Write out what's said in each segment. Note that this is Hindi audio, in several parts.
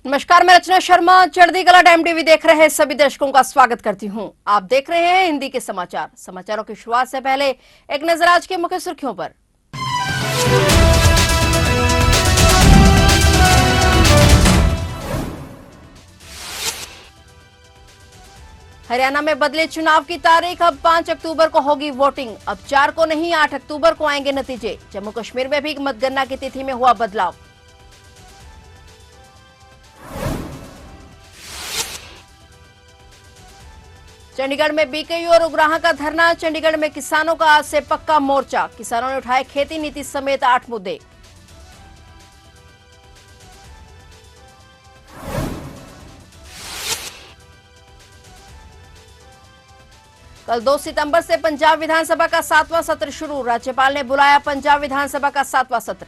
नमस्कार, मैं रचना शर्मा चढ़ती कला टाइम टीवी देख रहे सभी दर्शकों का स्वागत करती हूं। आप देख रहे हैं हिंदी के समाचार। समाचारों की शुरुआत से पहले एक नजर आज के मुख्य सुर्खियों पर। हरियाणा में बदले चुनाव की तारीख, अब 5 अक्टूबर को होगी वोटिंग। अब 4 को नहीं 8 अक्टूबर को आएंगे नतीजे। जम्मू कश्मीर में भी मतगणना की तिथि में हुआ बदलाव। चंडीगढ़ में बीकेयू और उग्राह का धरना। चंडीगढ़ में किसानों का आज से पक्का मोर्चा। किसानों ने उठाए खेती नीति समेत 8 मुद्दे। कल 2 सितंबर से पंजाब विधानसभा का 7वां सत्र शुरू। राज्यपाल ने बुलाया पंजाब विधानसभा का 7वां सत्र।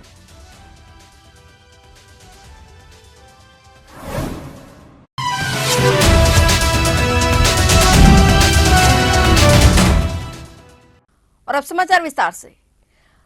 और अब समाचार विस्तार से।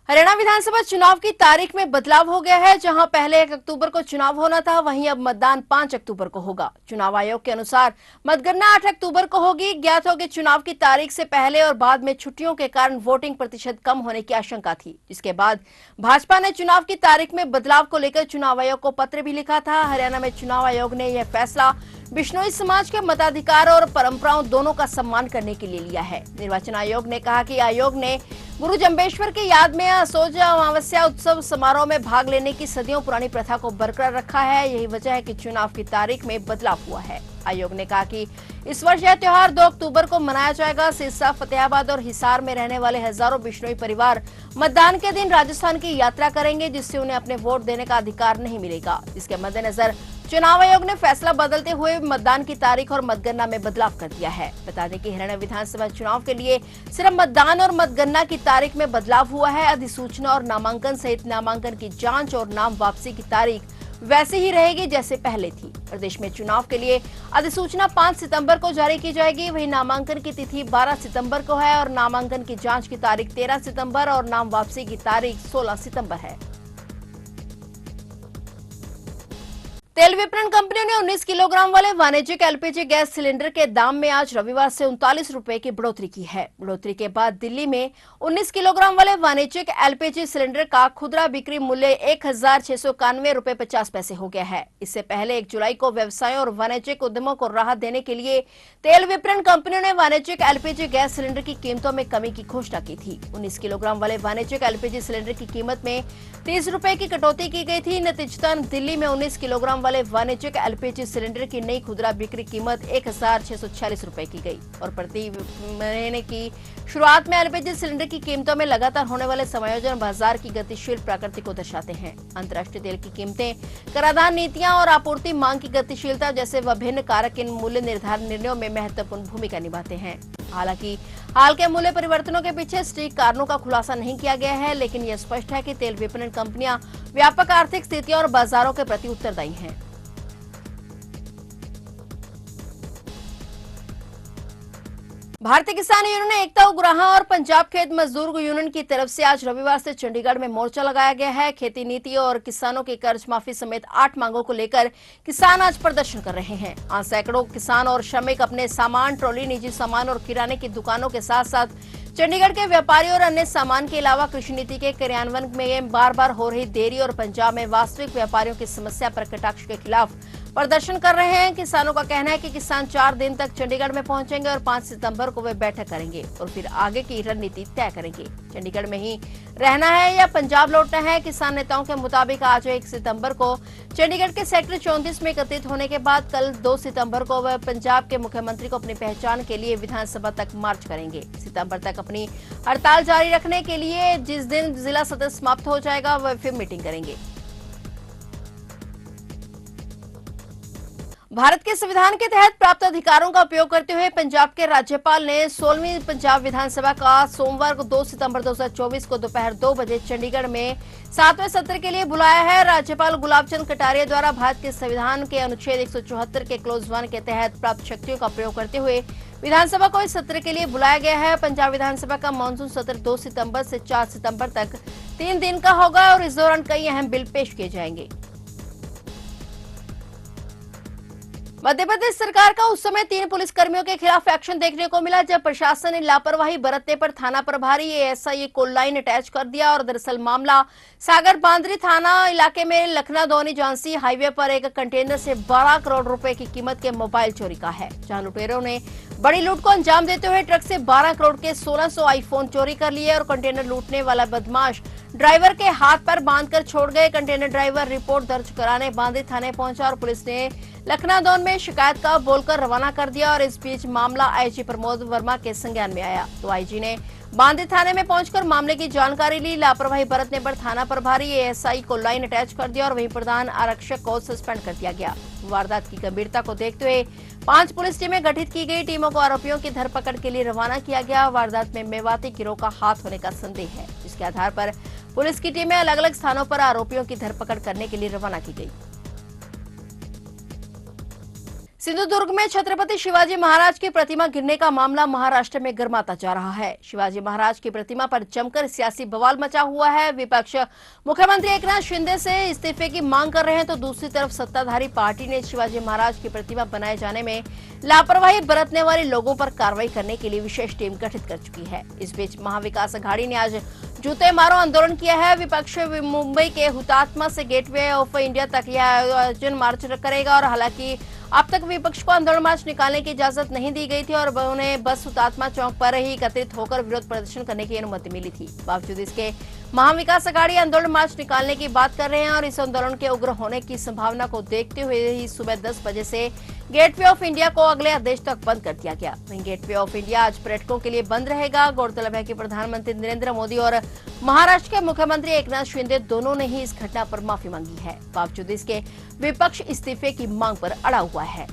हरियाणा विधानसभा चुनाव की तारीख में बदलाव हो गया है। जहां पहले 1 अक्टूबर को चुनाव होना था, वहीं अब मतदान 5 अक्टूबर को होगा। चुनाव आयोग के अनुसार मतगणना 8 अक्टूबर को होगी। ज्ञात हो कि चुनाव की तारीख से पहले और बाद में छुट्टियों के कारण वोटिंग प्रतिशत कम होने की आशंका थी, जिसके बाद भाजपा ने चुनाव की तारीख में बदलाव को लेकर चुनाव आयोग को पत्र भी लिखा था। हरियाणा में चुनाव आयोग ने यह फैसला बिश्नोई समाज के मताधिकार और परंपराओं दोनों का सम्मान करने के लिए लिया है। निर्वाचन आयोग ने कहा कि आयोग ने गुरु जम्बेश्वर की याद में असोज अमावस्या उत्सव समारोह में भाग लेने की सदियों पुरानी प्रथा को बरकरार रखा है। यही वजह है कि चुनाव की तारीख में बदलाव हुआ है। आयोग ने कहा कि इस वर्ष यह त्योहार 2 अक्टूबर को मनाया जाएगा। सिरसा, फतेहाबाद और हिसार में रहने वाले हजारों बिश्नोई परिवार मतदान के दिन राजस्थान की यात्रा करेंगे, जिससे उन्हें अपने वोट देने का अधिकार नहीं मिलेगा। इसके मद्देनजर चुनाव आयोग ने फैसला बदलते हुए मतदान की तारीख और मतगणना में बदलाव कर दिया है। बता दें कि हरियाणा विधानसभा चुनाव के लिए सिर्फ मतदान और मतगणना की तारीख में बदलाव हुआ है। अधिसूचना और नामांकन सहित नामांकन की जांच और नाम वापसी की तारीख वैसे ही रहेगी जैसे पहले थी। प्रदेश में चुनाव के लिए अधिसूचना 5 सितंबर को जारी की जाएगी। वहीं नामांकन की तिथि 12 सितंबर को है और नामांकन की जांच की तारीख 13 सितंबर और नाम वापसी की तारीख 16 सितंबर है। तेल विपणन कंपनियों ने 19 किलोग्राम वाले वाणिज्यिक एलपीजी गैस सिलेंडर के दाम में आज रविवार से 39 रुपए की बढ़ोतरी की है। बढ़ोतरी के बाद दिल्ली में 19 किलोग्राम वाले वाणिज्यिक एलपीजी सिलेंडर का खुदरा बिक्री मूल्य 1,691 रुपए 50 पैसे हो गया है। इससे पहले 1 जुलाई को व्यवसायों और वाणिज्यिक उद्यमों को राहत देने के लिए तेल विपणन कंपनियों ने वाणिज्यिक एलपीजी गैस सिलेंडर की कीमतों में कमी की घोषणा की थी। 19 किलोग्राम वाले वाणिज्यिक एलपीजी सिलेंडर की कीमत में 30 रुपए की कटौती की गई थी। नतीजतन दिल्ली में 19 किलोग्राम वाले वाणिज्यिक एलपीजी सिलेंडर की नई खुदरा बिक्री कीमत 1,646 रुपए की गई। और प्रति महीने की शुरुआत में एलपीजी सिलेंडर की कीमतों में लगातार होने वाले समायोजन बाजार की गतिशील प्रकृति को दर्शाते हैं। अंतर्राष्ट्रीय तेल की कीमतें, कराधान नीतियां और आपूर्ति मांग की गतिशीलता जैसे विभिन्न कारक इन मूल्य निर्धारण निर्णयों में महत्वपूर्ण भूमिका निभाते हैं। हालांकि हाल के मूल्य परिवर्तनों के पीछे सटीक कारणों का खुलासा नहीं किया गया है, लेकिन यह स्पष्ट है कि तेल विपणन कंपनियां व्यापक आर्थिक स्थितियों और बाजारों के प्रति उत्तरदायी हैं। भारतीय किसान यूनियन एकता उग्राह और पंजाब खेत मजदूर यूनियन की तरफ से आज रविवार से चंडीगढ़ में मोर्चा लगाया गया है। खेती नीति और किसानों की कर्ज माफी समेत 8 मांगों को लेकर किसान आज प्रदर्शन कर रहे हैं। आज सैकड़ों किसान और श्रमिक अपने सामान, ट्रॉली, निजी सामान और किराने की दुकानों के साथ साथ चंडीगढ़ के व्यापारियों और अन्य सामान के अलावा कृषि नीति के क्रियान्वयन में बार बार हो रही देरी और पंजाब में वास्तविक व्यापारियों की समस्या पर कटाक्ष के खिलाफ प्रदर्शन कर रहे हैं। किसानों का कहना है कि किसान 4 दिन तक चंडीगढ़ में पहुंचेंगे और 5 सितंबर को वे बैठक करेंगे और फिर आगे की रणनीति तय करेंगे। चंडीगढ़ में ही रहना है या पंजाब लौटना है। किसान नेताओं के मुताबिक आज 1 सितंबर को चंडीगढ़ के सेक्टर 34 में एकत्रित होने के बाद कल 2 सितंबर को वह पंजाब के मुख्यमंत्री को अपनी पहचान के लिए विधानसभा तक मार्च करेंगे। सितंबर तक अपनी हड़ताल जारी रखने के लिए जिस दिन जिला सत्र समाप्त हो जाएगा वह फिर मीटिंग करेंगे। भारत के संविधान के तहत प्राप्त अधिकारों का उपयोग करते हुए पंजाब के राज्यपाल ने 16वीं पंजाब विधानसभा का सोमवार को 2 सितंबर 2024 को दोपहर 2 बजे चंडीगढ़ में 7वें सत्र के लिए बुलाया है। राज्यपाल गुलाब चंद कटारिया द्वारा भारत के संविधान के अनुच्छेद 174 के क्लोज 1 के तहत प्राप्त शक्तियों का प्रयोग करते हुए विधानसभा को इस सत्र के लिए बुलाया गया है। पंजाब विधानसभा का मानसून सत्र 2 सितंबर से 4 सितंबर तक 3 दिन का होगा और इस दौरान कई अहम बिल पेश किए जाएंगे। मध्य प्रदेश सरकार का उस समय 3 पुलिसकर्मियों के खिलाफ एक्शन देखने को मिला जब प्रशासन ने लापरवाही बरतने पर थाना प्रभारी एएसआई को लाइन अटैच कर दिया। और दरअसल मामला सागर बांदरी थाना इलाके में लखनऊ धौनी झांसी हाईवे पर एक कंटेनर से 12 करोड़ रुपए की कीमत के मोबाइल चोरी का है, जहां लुटेरों ने बड़ी लूट को अंजाम देते हुए ट्रक से 12 करोड़ के 1600 आईफोन चोरी कर लिए और कंटेनर लूटने वाला बदमाश ड्राइवर के हाथ पर बांधकर छोड़ गए। कंटेनर ड्राइवर रिपोर्ट दर्ज कराने बांदरी थाने पहुंचा और पुलिस ने लखनऊ धौन में शिकायत का बोलकर रवाना कर दिया। और इस बीच मामला आईजी प्रमोद वर्मा के संज्ञान में आया तो आईजी ने बांदरी थाने में पहुंचकर मामले की जानकारी ली। लापरवाही बरतने पर थाना प्रभारी एएसआई को लाइन अटैच कर दिया और वहीं प्रधान आरक्षक को सस्पेंड कर दिया गया। वारदात की गंभीरता को देखते हुए 5 पुलिस टीमें गठित की गई। टीमों को आरोपियों की धरपकड़ के लिए रवाना किया गया। वारदात में मेवाती गिरोह का हाथ होने का संदेह है, जिसके आधार पर पुलिस की टीमें अलग अलग स्थानों पर आरोपियों की धरपकड़ करने के लिए रवाना की गई। सिंधुदुर्ग में छत्रपति शिवाजी महाराज की प्रतिमा गिरने का मामला महाराष्ट्र में गर्माता जा रहा है। शिवाजी महाराज की प्रतिमा पर जमकर सियासी बवाल मचा हुआ है। विपक्ष मुख्यमंत्री एकनाथ शिंदे से इस्तीफे की मांग कर रहे हैं तो दूसरी तरफ सत्ताधारी पार्टी ने शिवाजी महाराज की प्रतिमा बनाए जाने में लापरवाही बरतने वाले लोगों पर कार्रवाई करने के लिए विशेष टीम गठित कर चुकी है। इस बीच महाविकास अघाड़ी ने आज जूते मारो आंदोलन किया है। विपक्ष मुंबई के हुतात्मा से गेटवे ऑफ इंडिया तक यह आयोजन मार्च करेगा और हालांकि अब तक विपक्ष को आंदोलन मार्च निकालने की इजाजत नहीं दी गई थी और उन्हें बस हुतात्मा चौक पर ही एकत्रित होकर विरोध प्रदर्शन करने की अनुमति मिली थी। बावजूद इसके महाविकास अघाड़ी आंदोलन मार्च निकालने की बात कर रहे हैं और इस आंदोलन के उग्र होने की संभावना को देखते हुए ही सुबह 10 बजे से गेटवे ऑफ इंडिया को अगले आदेश तक बंद कर दिया गया। वहीं गेटवे ऑफ इंडिया आज पर्यटकों के लिए बंद रहेगा। गौरतलब है कि प्रधानमंत्री नरेंद्र मोदी और महाराष्ट्र के मुख्यमंत्री एकनाथ शिंदे दोनों ने ही इस घटना पर माफी मांगी है। बावजूद इसके विपक्ष इस्तीफे की मांग पर अड़ा हुआ है।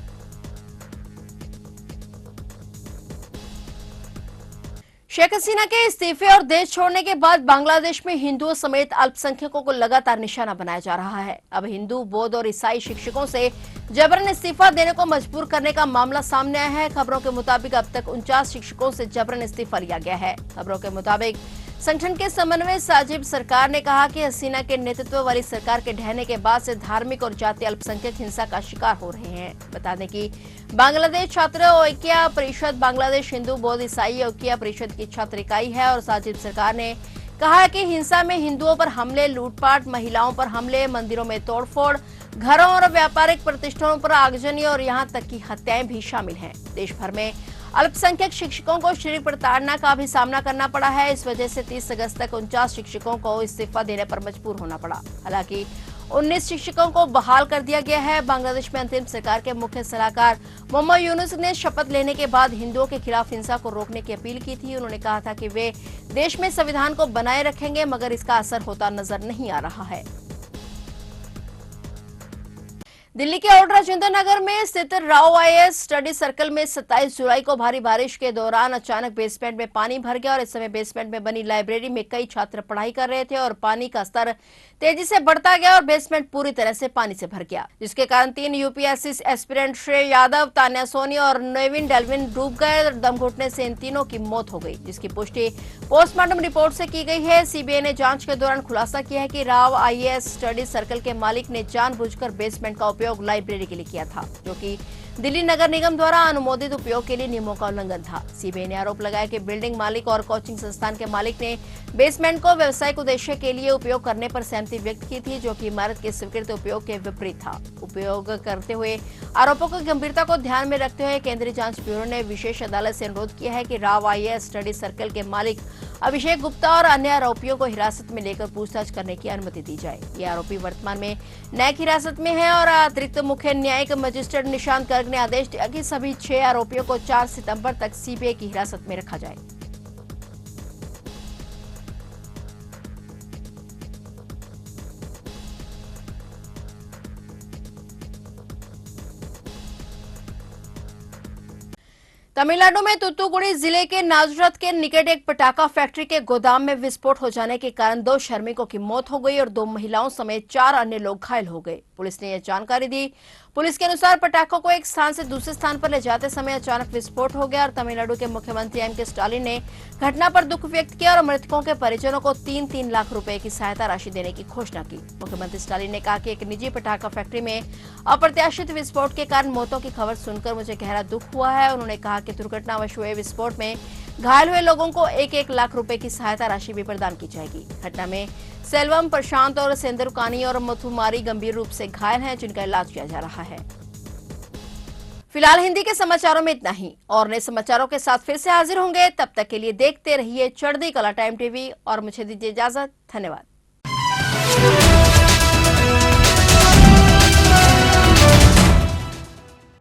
शेख हसीना के इस्तीफे और देश छोड़ने के बाद बांग्लादेश में हिंदुओं समेत अल्पसंख्यकों को लगातार निशाना बनाया जा रहा है। अब हिंदू, बौद्ध और ईसाई शिक्षकों से जबरन इस्तीफा देने को मजबूर करने का मामला सामने आया है। खबरों के मुताबिक अब तक 49 शिक्षकों से जबरन इस्तीफा लिया गया है। खबरों के मुताबिक संगठन के समन्वय साजिब सरकार ने कहा कि हसीना के नेतृत्व वाली सरकार के ढहने के बाद से धार्मिक और जातीय अल्पसंख्यक हिंसा का शिकार हो रहे हैं। बता दें कि बांग्लादेश छात्र ऐक्य परिषद बांग्लादेश हिंदू बौद्ध ईसाई ऐक्य परिषद की छात्र इकाई है और साजिब सरकार ने कहा कि हिंसा में हिंदुओं पर हमले, लूटपाट, महिलाओं पर हमले, मंदिरों में तोड़फोड़, घरों और व्यापारिक प्रतिष्ठानों पर आगजनी और यहां तक की हत्याएं भी शामिल हैं। देश भर में अल्पसंख्यक शिक्षकों को शारीरिक प्रताड़ना का भी सामना करना पड़ा है। इस वजह से 30 अगस्त तक 49 शिक्षकों को इस्तीफा देने पर मजबूर होना पड़ा। हालांकि 19 शिक्षकों को बहाल कर दिया गया है। बांग्लादेश में अंतरिम सरकार के मुख्य सलाहकार मोहम्मद यूनुस ने शपथ लेने के बाद हिंदुओं के खिलाफ हिंसा को रोकने की अपील की थी। उन्होंने कहा था कि वे देश में संविधान को बनाए रखेंगे, मगर इसका असर होता नजर नहीं आ रहा है। दिल्ली के ओल्ड राजेंद्र नगर में स्थित राव आईएएस स्टडी सर्कल में 27 जुलाई को भारी बारिश के दौरान अचानक बेसमेंट में पानी भर गया और इस समय बेसमेंट में बनी लाइब्रेरी में कई छात्र पढ़ाई कर रहे थे और पानी का स्तर तेजी से बढ़ता गया और बेसमेंट पूरी तरह से पानी से भर गया, जिसके कारण 3 यूपीएससी एस्पिरेंट श्रेय यादव, तान्या सोनी और नेविन डेल्विन डूब गए। दम घुटने से इन तीनों की मौत हो गई, जिसकी पुष्टि पोस्टमार्टम रिपोर्ट से की गई है। सीबीआई ने जांच के दौरान खुलासा किया है कि राव आईएएस स्टडी सर्कल के मालिक ने जानबूझकर बेसमेंट का उपयोग लाइब्रेरी के लिए किया था, जो कि दिल्ली नगर निगम द्वारा अनुमोदित उपयोग के लिए नियमों का उल्लंघन था। सीबीआई ने आरोप लगाया कि बिल्डिंग मालिक और कोचिंग संस्थान के मालिक ने बेसमेंट को व्यावसायिक उद्देश्य के लिए उपयोग करने पर सहमति व्यक्त की थी, जो कि इमारत के स्वीकृत उपयोग के विपरीत था। उपयोग करते हुए आरोपों की गंभीरता को ध्यान में रखते हुए केंद्रीय जांच ब्यूरो ने विशेष अदालत से अनुरोध किया है कि राव आईएएस स्टडी सर्कल के मालिक अभिषेक गुप्ता और अन्य आरोपियों को हिरासत में लेकर पूछताछ करने की अनुमति दी जाए। ये आरोपी वर्तमान में न्यायिक हिरासत में है और अतिरिक्त मुख्य न्यायिक मजिस्ट्रेट निशांत गर्ग ने आदेश दिया कि सभी 6 आरोपियों को 4 सितंबर तक सीबीआई की हिरासत में रखा जाए। तमिलनाडु में तूतुकुड़ी जिले के नाजरथ के निकट एक पटाखा फैक्ट्री के गोदाम में विस्फोट हो जाने के कारण 2 श्रमिकों की मौत हो गई और 2 महिलाओं समेत 4 अन्य लोग घायल हो गए। पुलिस ने यह जानकारी दी। पुलिस के अनुसार पटाखों को एक स्थान से दूसरे स्थान पर ले जाते समय अचानक विस्फोट हो गया और तमिलनाडु के मुख्यमंत्री एम.के. स्टालिन ने घटना पर दुख व्यक्त किया और मृतकों के परिजनों को 3-3 लाख रुपए की सहायता राशि देने की घोषणा की। मुख्यमंत्री स्टालिन ने कहा कि एक निजी पटाखा फैक्ट्री में अप्रत्याशित विस्फोट के कारण मौतों की खबर सुनकर मुझे गहरा दुख हुआ है। उन्होंने कहा कि दुर्घटनावश हुए विस्फोट में घायल हुए लोगों को 1-1 लाख रुपए की सहायता राशि भी प्रदान की जाएगी। घटना में सेल्वम, प्रशांत और सेंदुरकानी और मथुमारी गंभीर रूप से घायल हैं, जिनका इलाज किया जा रहा है। फिलहाल हिंदी के समाचारों में इतना ही और नए समाचारों के साथ फिर से हाजिर होंगे। तब तक के लिए देखते रहिए चढ़ती कला टाइम टीवी और मुझे दीजिए इजाजत। धन्यवाद।